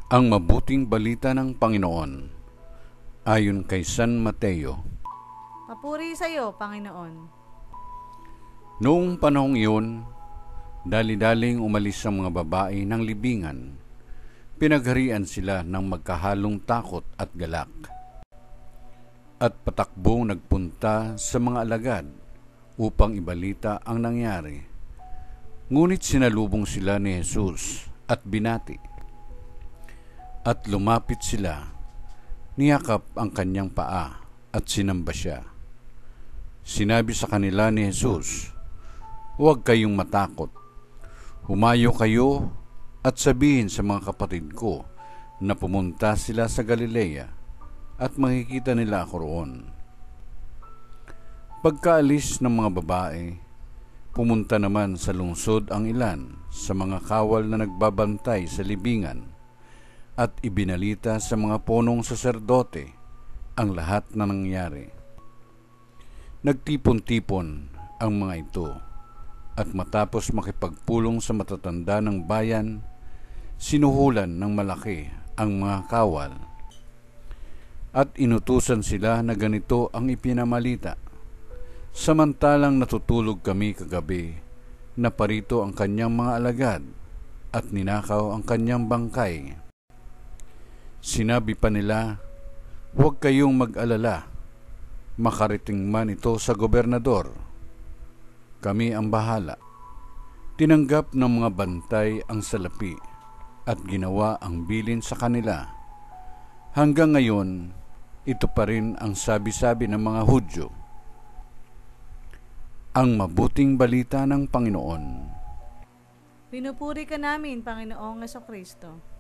Ang mabuting balita ng Panginoon ayon kay San Mateo. Papuri sa iyo, Panginoon. Noong panahong iyon, dali-daling umalis ang mga babae ng libingan. Pinagharian sila ng magkahalong takot at galak. At patakbong nagpunta sa mga alagad upang ibalita ang nangyari. Ngunit sinalubong sila ni Jesus at binati. At lumapit sila, niyakap ang kanyang paa at sinamba siya. Sinabi sa kanila ni Jesus, "Huwag kayong matakot. Humayo kayo at sabihin sa mga kapatid ko na pumunta sila sa Galilea at makikita nila ako roon." Pagkaalis ng mga babae, pumunta naman sa lungsod ang ilan sa mga kawal na nagbabantay sa libingan at ibinalita sa mga punong saserdote ang lahat na nangyari. Nagtipon-tipon ang mga ito at matapos makipagpulong sa matatanda ng bayan, sinuhulan ng malaki ang mga kawal at inutusan sila na ganito ang ipinamalita: "Samantalang natutulog kami kagabi, naparito ang kanyang mga alagad at ninakaw ang kanyang bangkay." Sinabi pa nila, "Huwag kayong mag-alala, makarating man ito sa gobernador, kami ang bahala." Tinanggap ng mga bantay ang salapi at ginawa ang bilin sa kanila. Hanggang ngayon, ito pa rin ang sabi-sabi ng mga Hudyo. Ang mabuting balita ng Panginoon. Pinupuri ka namin, Panginoong Jesucristo.